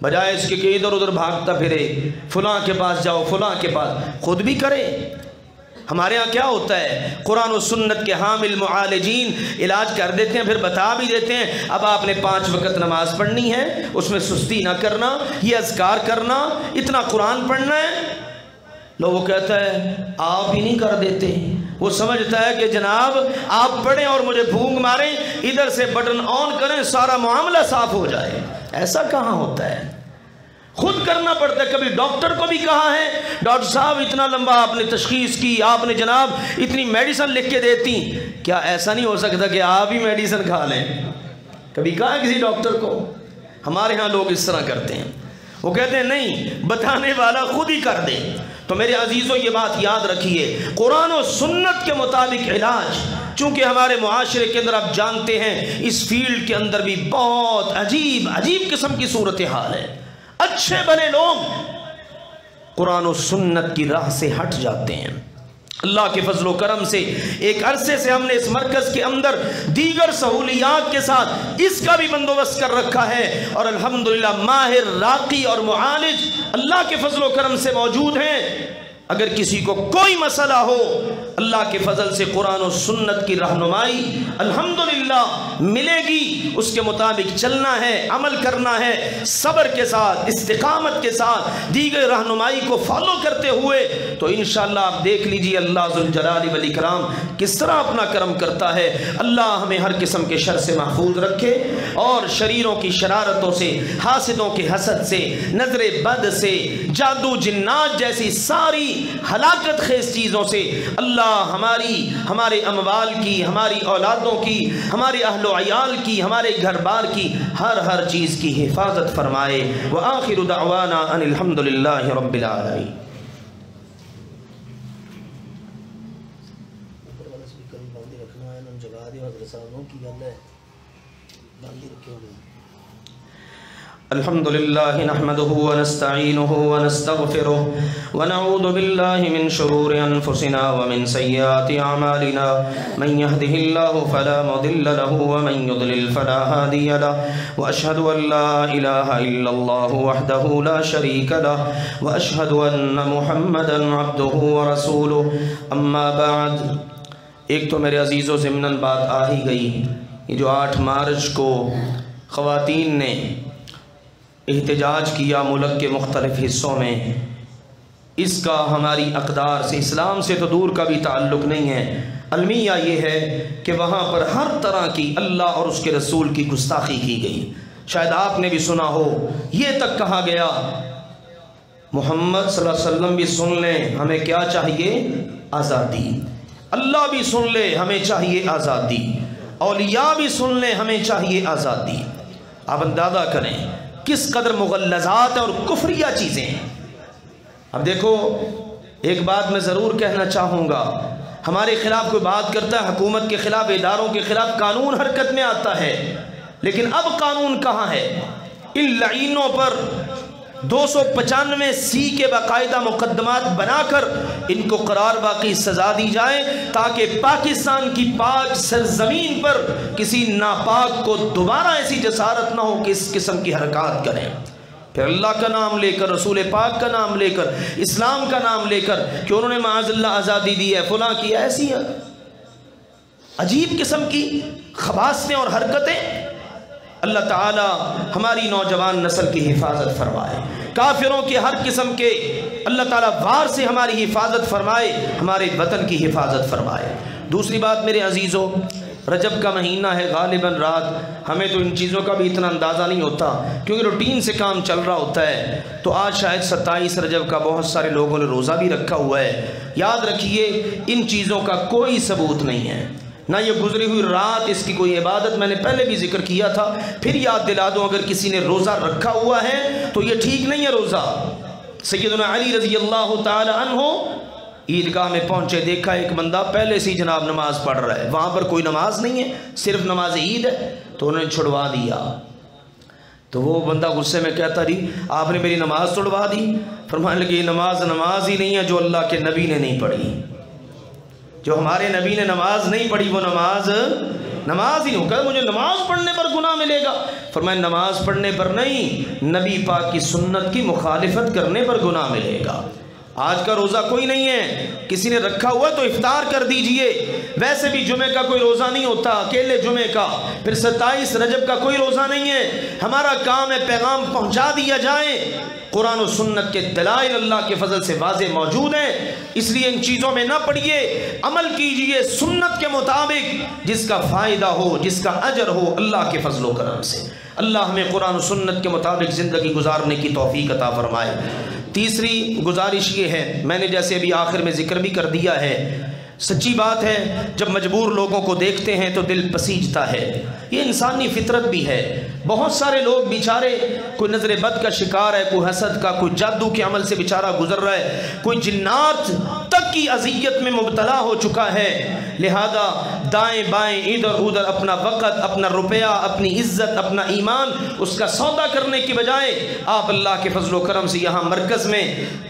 بجائے اس کے کہ ادھر ادھر بھاگتا پھرے، فلاں کے پاس جاؤ، فلاں کے پاس، خود بھی کرے۔ ہمارے ہاں کیا ہوتا ہے، قرآن و سنت کے حامل معالجین علاج کر دیتے ہیں، پھر بتا بھی دیتے ہیں اب آپ نے 5 وقت نماز پڑھنی ہے، اس میں سستی نہ کرنا، یہ اذکار کرنا، اتنا قرآن پڑھنا ہے۔ لوگ وہ کہتا ہے آپ ہی نہیں کر دیتے، وہ سمجھتا ہے کہ جناب آپ پڑھیں اور مجھے بھونگ ماریں، ادھر سے بٹن آن کریں، سارا معاملہ صاف ہو جائے۔ ایسا کہاں ہوتا ہے، خود کرنا پڑتا ہے۔ کبھی ڈاکٹر کو بھی کہا ہے ڈاکٹر صاحب اتنا لمبا آپ نے تشخیص کی، آپ نے جناب اتنی میڈیسن لکھ کے دیتی، کیا ایسا نہیں ہو سکتا کہ آپ ہی میڈیسن کھا لیں؟ کبھی کہا کسی ڈاکٹر کو؟ ہمارے ہاں لوگ اس طرح کرتے ہیں، وہ کہتے ہیں نہیں، بتانے والا خود ہی کر دے۔ تو میرے عزیزوں یہ بات یاد رکھیے، قرآن و سنت کے مطابق علاج، چونکہ ہمارے معاشرے کے اندر آپ جانتے ہیں اس فیلڈ کے اندر بھی بہت عجیب عجیب قسم کی صورتحال ہے۔ اچھے بنے لوگ قرآن و سنت کی راہ سے ہٹ جاتے ہیں۔ اللہ کے فضل و کرم سے ایک عرصے سے ہم نے اس مرکز کے اندر دیگر سہولیات کے ساتھ اس کا بھی بندوبست کر رکھا ہے، اور الحمدللہ ماہر راقی اور معالج اللہ کے فضل و کرم سے موجود ہیں۔ اگر کسی کو کوئی مسئلہ ہو، اللہ کے فضل سے قرآن و سنت کی رہنمائی الحمدللہ ملے گی، اس کے مطابق چلنا ہے، عمل کرنا ہے، صبر کے ساتھ، استقامت کے ساتھ، دیگر رہنمائی کو فالو کرتے ہوئے، تو انشاءاللہ آپ دیکھ لیجئے اللہ ذوالجلال والاکرام کس طرح اپنا کرم کرتا ہے۔ اللہ ہمیں ہر قسم کے شر سے محفوظ رکھے، اور شریروں کی شرارتوں سے، حاسدوں کے حسد سے، نظر بد سے، جادو جنات جیسی ساری ہلاکت خیز چیزوں سے اللہ ہمارے اموال کی، ہماری اولادوں کی، ہمارے اہل و عیال کی، ہمارے گھر بار کی، ہر چیز کی حفاظت فرمائے۔ وآخر دعوانا ان الحمدللہ رب العالمین۔ الحمد لله نحمده ونستعينه ونستغفره ونعوذ بالله من شرور أنفسنا ومن سيئات أعمالنا، من يهده الله فلا مضل له ومن يضلل فلا هادي له، وأشهد أن لا إله إلا الله وحده لا شريك له، وأشهد أن محمدا عبده ورسوله، أما بعد۔ ایک تو میرے عزیزوں ضمناً بات آ ہی گئی، یہ جو 8 مارچ کو خواتین نے احتجاج کیا ملک کے مختلف حصوں میں، اس کا ہماری اقدار سے، اسلام سے تو دور کا بھی تعلق نہیں ہے۔ المیہ یہ ہے کہ وہاں پر ہر طرح کی اللہ اور اس کے رسول کی گستاخی کی گئی۔ شاید آپ نے بھی سنا ہو، یہ تک کہا گیا محمد صلی اللہ علیہ وسلم بھی سن لیں ہمیں کیا چاہیے؟ آزادی۔ اللہ بھی سن لے ہمیں چاہیے آزادی، اولیاء بھی سن لیں ہمیں چاہیے آزادی۔ آپ اندازہ کریں کس قدر مغلظات اور کفریہ چیزیں ہیں۔ اب دیکھو ایک بات میں ضرور کہنا چاہوں گا، ہمارے خلاف کوئی بات کرتا ہے، حکومت کے خلاف، اداروں کے خلاف قانون حرکت میں آتا ہے، لیکن اب قانون کہاں ہے؟ ان لعینوں پر 295 کے باقاعدہ مقدمات بنا کر ان کو قرار باقی سزا دی جائے تاکہ پاکستان کی پاک سرزمین پر کسی ناپاک کو دوبارہ ایسی جسارت نہ ہو کہ اس قسم کی حرکات کریں، پھر اللہ کا نام لے کر، رسول پاک کا نام لے کر، اسلام کا نام لے کر کہ انہوں نے معاذ اللہ آزادی دی ہے، فلاں کی ایسی عجیب قسم کی خباثتیں اور حرکتیں۔ اللہ تعالی ہماری نوجوان نسل کی حفاظت فرمائے، کافروں کے ہر قسم کے اللہ تعالی وار سے ہماری حفاظت فرمائے، ہمارے وطن کی حفاظت فرمائے۔ دوسری بات میرے عزیزوں، رجب کا مہینہ ہے، غالباً رات ہمیں تو ان چیزوں کا بھی اتنا اندازہ نہیں ہوتا کیونکہ روٹین سے کام چل رہا ہوتا ہے، تو آج شاید 27 رجب کا بہت سارے لوگوں نے روزہ بھی رکھا ہوا ہے۔ یاد رکھیے ان چیزوں کا کوئی ثبوت نہیں ہے، نہ یہ گزری ہوئی رات اس کی کوئی عبادت، میں نے پہلے بھی ذکر کیا تھا، پھر یاد دلا دوں، اگر کسی نے روزہ رکھا ہوا ہے تو یہ ٹھیک نہیں ہے روزہ۔ سیدنا علی رضی اللہ تعالی عنہ عیدگاہ میں پہنچے، دیکھا ایک بندہ پہلے سے جناب نماز پڑھ رہا ہے، وہاں پر کوئی نماز نہیں ہے، صرف نماز عید ہے، تو انہوں نے چھڑوا دیا۔ تو وہ بندہ غصے میں کہتا رہی آپ نے میری نماز چھڑوا دی؟ فرمانے لگے یہ نماز ہی نہیں ہے جو اللہ کے نبی نے نہیں پڑھی، جو ہمارے نبی نے نماز نہیں پڑھی وہ نماز ہی نہیں۔ کہا مجھے نماز پڑھنے پر گناہ ملے گا، فرمایا نماز پڑھنے پر نہیں، نبی پاک کی سنت کی مخالفت کرنے پر گناہ ملے گا۔ آج کا روزہ کوئی نہیں ہے، کسی نے رکھا ہوا تو افطار کر دیجئے، ویسے بھی جمعے کا کوئی روزہ نہیں ہوتا، اکیلے جمعے کا، پھر 27 رجب کا کوئی روزہ نہیں ہے۔ ہمارا کام ہے پیغام پہنچا دیا جائے، قرآن و سنت کے دلائل اللہ کے فضل سے واضح موجود ہیں، اس لیے ان چیزوں میں نہ پڑھیے، عمل کیجئے سنت کے مطابق، جس کا فائدہ ہو، جس کا اجر ہو اللہ کے فضل و کرم سے۔ اللہ ہمیں قرآن و سنت کے مطابق زندگی گزارنے کی توفیق عطا فرمائے۔ تیسری گزارش یہ ہے، میں نے جیسے ابھی آخر میں ذکر بھی کر دیا ہے، سچی بات ہے جب مجبور لوگوں کو دیکھتے ہیں تو دل پسیجتا ہے، یہ انسانی فطرت بھی ہے۔ بہت سارے لوگ بیچارے، کوئی نظر بد کا شکار ہے، کوئی حسد کا، کوئی جادو کے عمل سے بیچارہ گزر رہا ہے، کوئی جنات تک کی اذیت میں مبتلا ہو چکا ہے، لہذا دائیں بائیں ادھر ادھر اپنا وقت، اپنا روپیہ، اپنی عزت، اپنا ایمان اس کا سودا کرنے کی بجائے آپ اللہ کے فضل و کرم سے یہاں مرکز میں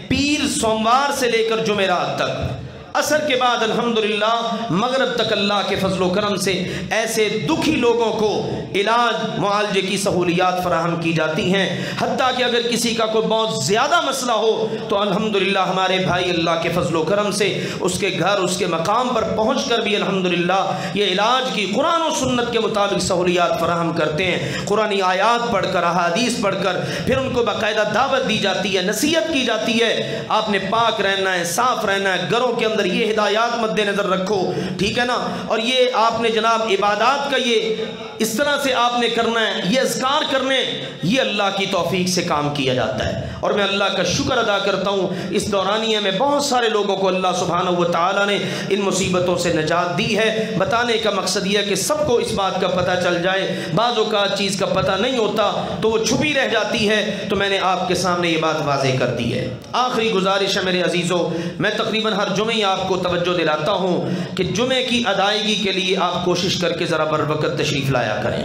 پیر سوموار سے لے کر جمعرات تک، عصر کے بعد الحمدللہ مغرب تک اللہ کے فضل و کرم سے ایسے دکھی لوگوں کو علاج معالجے کی سہولیات فراہم کی جاتی ہیں، حتیٰ کہ اگر کسی کا کوئی بہت زیادہ مسئلہ ہو تو الحمدللہ ہمارے بھائی اللہ کے فضل و کرم سے اس کے گھر، اس کے مقام پر پہنچ کر بھی الحمدللہ یہ علاج کی قرآن و سنت کے مطابق سہولیات فراہم کرتے ہیں۔ قرآنی آیات پڑھ کر، احادیث پڑھ کر، پھر ان کو باقاعدہ دعوت دی جاتی ہے، نصیحت کی جاتی ہے، آپ نے پاک رہنا ہے، صاف رہنا ہے، گھروں کے اندر یہ ہدایات مد نظر رکھو، ٹھیک ہے نا، اور یہ آپ نے جناب عبادات کا یہ اس طرح سے آپ نے کرنا ہے، یہ اذکار کرنے، یہ اللہ کی توفیق سے کام کیا جاتا ہے۔ اور میں اللہ کا شکر ادا کرتا ہوں اس دورانیہ میں بہت سارے لوگوں کو اللہ سبحانہ و تعالی نے ان مصیبتوں سے نجات دی ہے۔ بتانے کا مقصد یہ ہے کہ سب کو اس بات کا پتہ چل جائے، بعض اوقات چیز کا پتہ نہیں ہوتا تو وہ چھپی رہ جاتی ہے، تو میں نے آپ کے سامنے یہ بات واضح کر دی ہے۔ آخری گزارش ہے میرے عزیزوں، میں تقریباً ہر جمعے آپ کو توجہ دلاتا ہوں کہ جمعے کی ادائیگی کے لیے آپ کوشش کر کے ذرا بر وقت تشریف لایا کریں،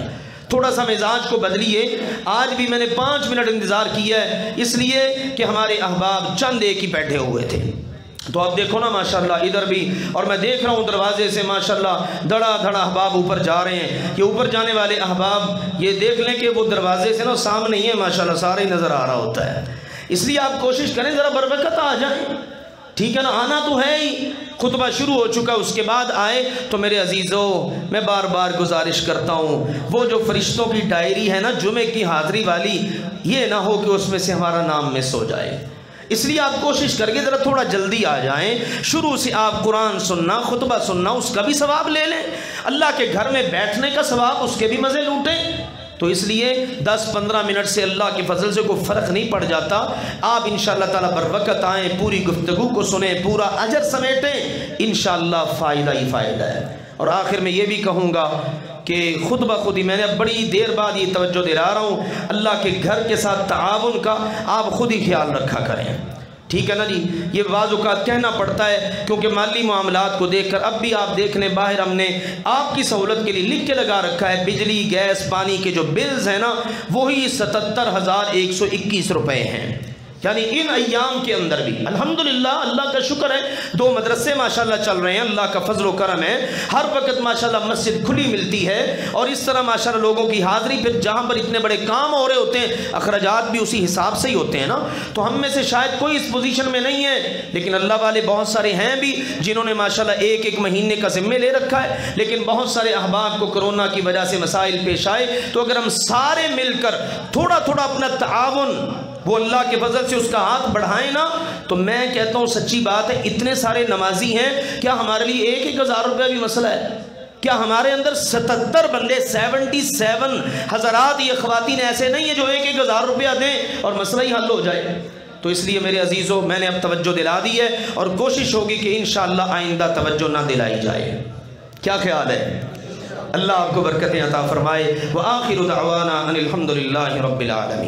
تھوڑا سا مزاج کو بدلیے۔ آج بھی میں نے 5 منٹ انتظار کیا ہے، اس لیے کہ ہمارے احباب چند ایک ہی بیٹھے ہوئے تھے، تو آپ دیکھو نا ماشاءاللہ ادھر بھی، اور میں دیکھ رہا ہوں دروازے سے ماشاءاللہ دھڑا دھڑا احباب اوپر جا رہے ہیں۔ یہ اوپر جانے والے احباب یہ دیکھ لیں کہ وہ دروازے سے نا سامنے ہی ہے، ماشاءاللہ سارے نظر آ رہا ہوتا ہے، اس لیے آپ کوشش کریں ذرا بر وقت آ جائیں، ٹھیک ہے نا، آنا تو ہے ہی، خطبہ شروع ہو چکا اس کے بعد آئے تو میرے عزیزوں میں بار بار گزارش کرتا ہوں، وہ جو فرشتوں کی ڈائری ہے نا جمعے کی حاضری والی، یہ نہ ہو کہ اس میں سے ہمارا نام مس ہو جائے، اس لیے آپ کوشش کر کے ذرا تھوڑا جلدی آ جائیں۔ شروع سے آپ قرآن سننا، خطبہ سننا، اس کا بھی ثواب لے لیں، اللہ کے گھر میں بیٹھنے کا ثواب، اس کے بھی مزے لوٹیں۔ تو اس لیے 10-15 منٹ سے اللہ کے فضل سے کوئی فرق نہیں پڑ جاتا، آپ انشاءاللہ تعالیٰ بر وقت آئیں، پوری گفتگو کو سنیں، پورا اجر سمیٹیں، انشاءاللہ فائدہ ہی فائدہ ہے۔ اور آخر میں یہ بھی کہوں گا کہ خود بخود ہی میں نے اب بڑی دیر بعد یہ توجہ دلا رہا ہوں، اللہ کے گھر کے ساتھ تعاون کا آپ خود ہی خیال رکھا کریں، ٹھیک ہے نا جی. یہ بعض اوقات کہنا پڑتا ہے کیونکہ مالی معاملات کو دیکھ کر. اب بھی آپ دیکھ لیں باہر ہم نے آپ کی سہولت کے لیے لکھ کے لگا رکھا ہے بجلی گیس پانی کے جو بلز ہیں نا وہی 77,121 روپے ہیں. یعنی ان ایام کے اندر بھی الحمدللہ اللہ کا شکر ہے 2 مدرسے ماشاءاللہ چل رہے ہیں. اللہ کا فضل و کرم ہے. ہر وقت ماشاءاللہ مسجد کھلی ملتی ہے اور اس طرح ماشاءاللہ لوگوں کی حاضری. پھر جہاں پر اتنے بڑے کام ہو رہے ہوتے ہیں اخراجات بھی اسی حساب سے ہی ہوتے ہیں نا. تو ہم میں سے شاید کوئی اس پوزیشن میں نہیں ہے لیکن اللہ والے بہت سارے ہیں بھی جنہوں نے ماشاءاللہ ایک مہینے کا ذمہ لے رکھا ہے. لیکن بہت سارے احباب کو کرونا کی وجہ سے مسائل پیش آئے. تو اگر ہم سارے مل کر تھوڑا تھوڑا اپنا تعاون وہ اللہ کے فضل سے اس کا ہاتھ بڑھائیں نا تو میں کہتا ہوں سچی بات ہے اتنے سارے نمازی ہیں. کیا ہمارے لیے 1,000 روپیہ بھی مسئلہ ہے؟ کیا ہمارے اندر 77 بندے 77 حضرات یہ خواتین ایسے نہیں ہیں جو 1,000 روپیہ دیں اور مسئلہ ہی حل ہو جائے؟ تو اس لیے میرے عزیزوں میں نے اب توجہ دلا دی ہے اور کوشش ہوگی کہ انشاءاللہ آئندہ توجہ نہ دلائی جائے. کیا خیال ہے؟ اللہ آپ کو برکتیں عطا فرمائے. وآخر دعوانا ان الحمدللہ رب العالمین.